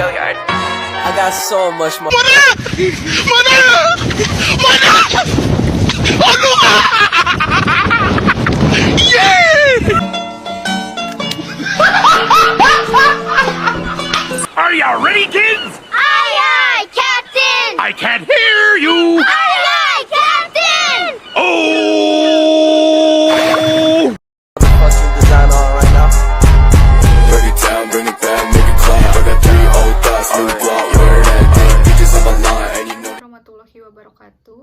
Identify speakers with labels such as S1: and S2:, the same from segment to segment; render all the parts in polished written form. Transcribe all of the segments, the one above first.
S1: Hilliard. I got so much more.
S2: Are you ready, kids?
S3: Aye, aye, Captain!
S2: I can't hear you.
S3: Aye, aye, Captain!
S2: Oh!
S1: Fucking design on right now.
S4: Break it down, bring it back, make it clap. I got 3 old thoughts, new block, where that thing, bitches on my line, and you know.
S5: Warahmatullahi wabarakatuh.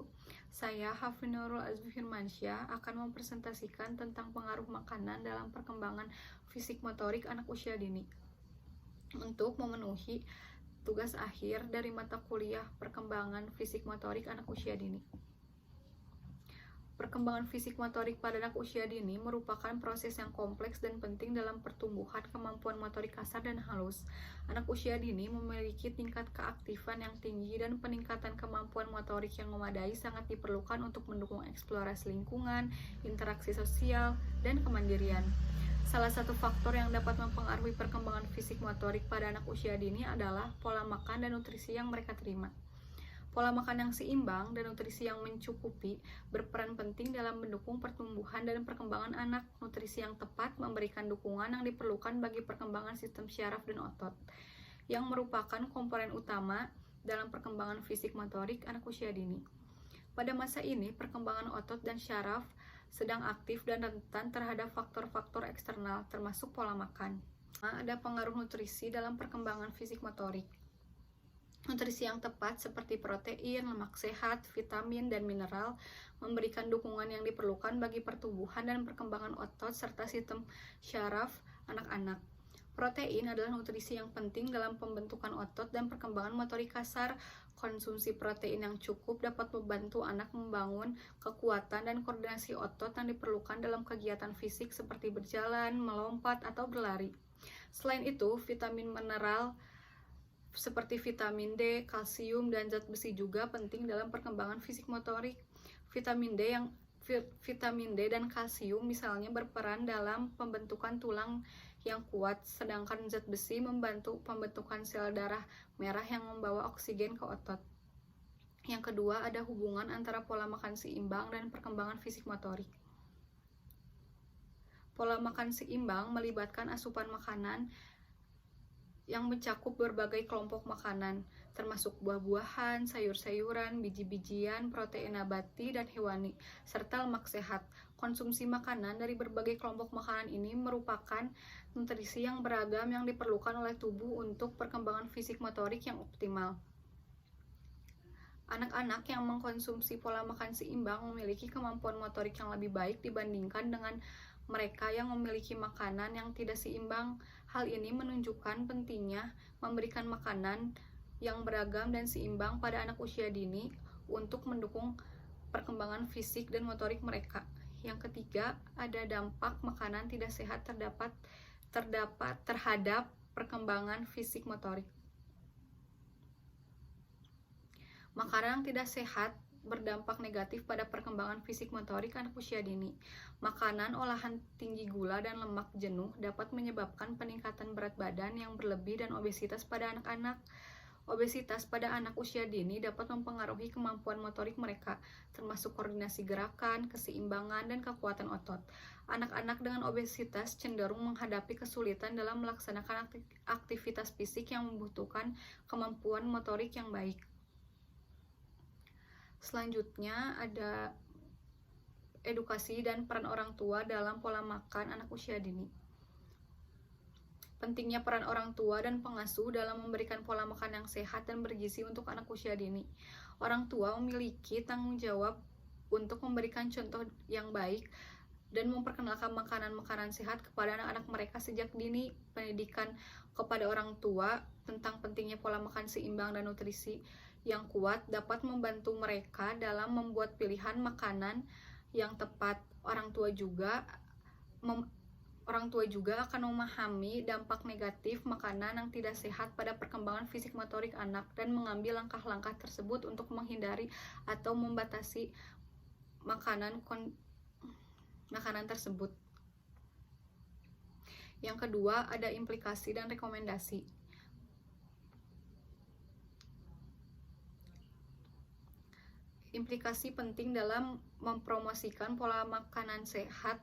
S5: Saya Hafni Nurul Azmi Firmansyah akan mempresentasikan tentang pengaruh makanan dalam perkembangan fisik motorik anak usia dini. Untuk memenuhi tugas akhir dari mata kuliah perkembangan fisik motorik anak usia dini. Perkembangan fisik motorik pada anak usia dini merupakan proses yang kompleks dan penting dalam pertumbuhan kemampuan motorik kasar dan halus. Anak usia dini memiliki tingkat keaktifan yang tinggi dan peningkatan kemampuan motorik yang memadai sangat diperlukan untuk mendukung eksplorasi lingkungan, interaksi sosial, dan kemandirian. Salah satu faktor yang dapat mempengaruhi perkembangan fisik motorik pada anak usia dini adalah pola makan dan nutrisi yang mereka terima. Pola makan yang seimbang dan nutrisi yang mencukupi berperan penting dalam mendukung pertumbuhan dan perkembangan anak. Nutrisi yang tepat memberikan dukungan yang diperlukan bagi perkembangan sistem syaraf dan otot, yang merupakan komponen utama dalam perkembangan fisik motorik anak usia dini. Pada masa ini, perkembangan otot dan syaraf sedang aktif dan rentan terhadap faktor-faktor eksternal, termasuk pola makan. Ada pengaruh nutrisi dalam perkembangan fisik motorik. Nutrisi yang tepat seperti protein, lemak sehat, vitamin, dan mineral memberikan dukungan yang diperlukan bagi pertumbuhan dan perkembangan otot serta sistem syaraf anak-anak. Protein adalah nutrisi yang penting dalam pembentukan otot dan perkembangan motorik kasar. Konsumsi protein yang cukup dapat membantu anak membangun kekuatan dan koordinasi otot yang diperlukan dalam kegiatan fisik seperti berjalan, melompat, atau berlari. Selain itu, vitamin mineral seperti vitamin D, kalsium, dan zat besi juga penting dalam perkembangan fisik motorik. Vitamin D dan kalsium misalnya berperan dalam pembentukan tulang yang kuat, sedangkan zat besi membantu pembentukan sel darah merah yang membawa oksigen ke otot. Yang kedua, ada hubungan antara pola makan seimbang dan perkembangan fisik motorik. Pola makan seimbang melibatkan asupan makanan yang mencakup berbagai kelompok makanan, termasuk buah-buahan, sayur-sayuran, biji-bijian, protein nabati dan hewani, serta lemak sehat. Konsumsi makanan dari berbagai kelompok makanan ini merupakan nutrisi yang beragam yang diperlukan oleh tubuh untuk perkembangan fisik motorik yang optimal. Anak-anak yang mengkonsumsi pola makan seimbang memiliki kemampuan motorik yang lebih baik dibandingkan dengan mereka yang memiliki makanan yang tidak seimbang. Hal ini menunjukkan pentingnya memberikan makanan yang beragam dan seimbang pada anak usia dini untuk mendukung perkembangan fisik dan motorik mereka. Yang ketiga, ada dampak makanan tidak sehat terhadap perkembangan fisik motorik. Makanan yang tidak sehat berdampak negatif pada perkembangan fisik motorik anak usia dini. Makanan olahan tinggi gula dan lemak jenuh dapat menyebabkan peningkatan berat badan yang berlebih dan obesitas pada anak-anak. Obesitas pada anak usia dini dapat mempengaruhi kemampuan motorik mereka, termasuk koordinasi gerakan, keseimbangan, dan kekuatan otot. Anak-anak dengan obesitas cenderung menghadapi kesulitan dalam melaksanakan aktivitas fisik yang membutuhkan kemampuan motorik yang baik. Selanjutnya ada edukasi dan peran orang tua dalam pola makan anak usia dini. Pentingnya peran orang tua dan pengasuh dalam memberikan pola makan yang sehat dan bergizi untuk anak usia dini. Orang tua memiliki tanggung jawab untuk memberikan contoh yang baik dan memperkenalkan makanan-makanan sehat kepada anak-anak mereka sejak dini. Pendidikan kepada orang tua tentang pentingnya pola makan seimbang dan nutrisi yang kuat dapat membantu mereka dalam membuat pilihan makanan yang tepat. Orang tua juga akan memahami dampak negatif makanan yang tidak sehat pada perkembangan fisik motorik anak dan mengambil langkah-langkah tersebut untuk menghindari atau membatasi makanan tersebut. Yang kedua, ada implikasi dan rekomendasi. implikasi penting dalam mempromosikan pola makanan sehat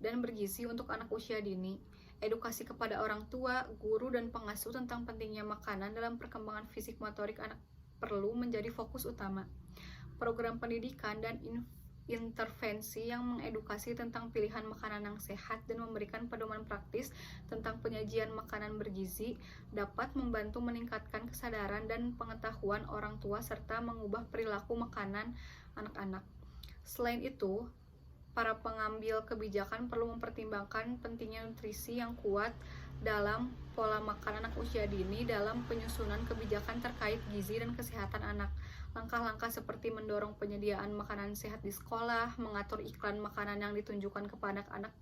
S5: dan bergizi untuk anak usia dini. Edukasi kepada orang tua, guru, dan pengasuh tentang pentingnya makanan dalam perkembangan fisik motorik anak perlu menjadi fokus utama. Program pendidikan dan intervensi yang mengedukasi tentang pilihan makanan yang sehat dan memberikan pedoman praktis tentang penyajian makanan bergizi dapat membantu meningkatkan kesadaran dan pengetahuan orang tua serta mengubah perilaku makanan anak-anak. Selain itu, para pengambil kebijakan perlu mempertimbangkan pentingnya nutrisi yang kuat dalam pola makan anak usia dini dalam penyusunan kebijakan terkait gizi dan kesehatan anak. Langkah-langkah seperti mendorong penyediaan makanan sehat di sekolah, mengatur iklan makanan yang ditunjukkan kepada anak-anak,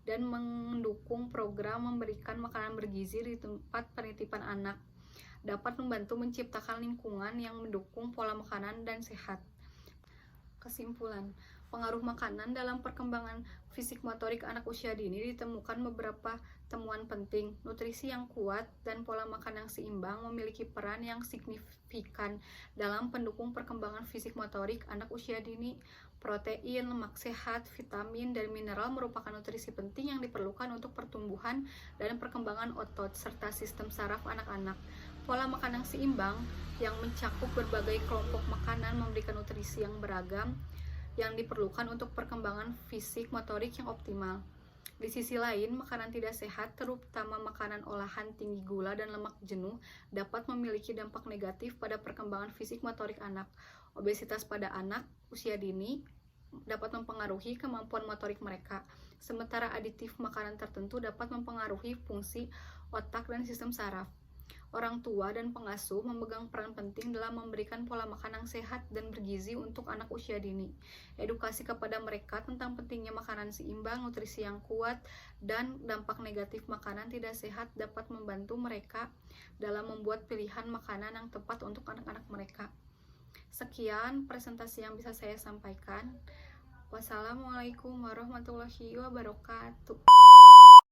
S5: dan mendukung program memberikan makanan bergizi di tempat penitipan anak dapat membantu menciptakan lingkungan yang mendukung pola makanan dan sehat. Kesimpulan, pengaruh makanan dalam perkembangan fisik motorik anak usia dini ditemukan beberapa temuan penting. Nutrisi yang kuat dan pola makan yang seimbang memiliki peran yang signifikan dalam pendukung perkembangan fisik motorik anak usia dini. Protein, lemak sehat, vitamin, dan mineral merupakan nutrisi penting yang diperlukan untuk pertumbuhan dan perkembangan otot serta sistem saraf anak-anak. Pola makan yang seimbang yang mencakup berbagai kelompok makanan memberikan nutrisi yang beragam yang diperlukan untuk perkembangan fisik motorik yang optimal. Di sisi lain, makanan tidak sehat, terutama makanan olahan tinggi gula dan lemak jenuh, dapat memiliki dampak negatif pada perkembangan fisik motorik anak. Obesitas pada anak usia dini dapat mempengaruhi kemampuan motorik mereka, sementara aditif makanan tertentu dapat mempengaruhi fungsi otak dan sistem saraf. Orang tua dan pengasuh memegang peran penting dalam memberikan pola makan yang sehat dan bergizi untuk anak usia dini. Edukasi kepada mereka tentang pentingnya makanan seimbang, nutrisi yang kuat, dan dampak negatif makanan tidak sehat dapat membantu mereka dalam membuat pilihan makanan yang tepat untuk anak-anak mereka. Sekian presentasi yang bisa saya sampaikan. Wassalamualaikum warahmatullahi wabarakatuh.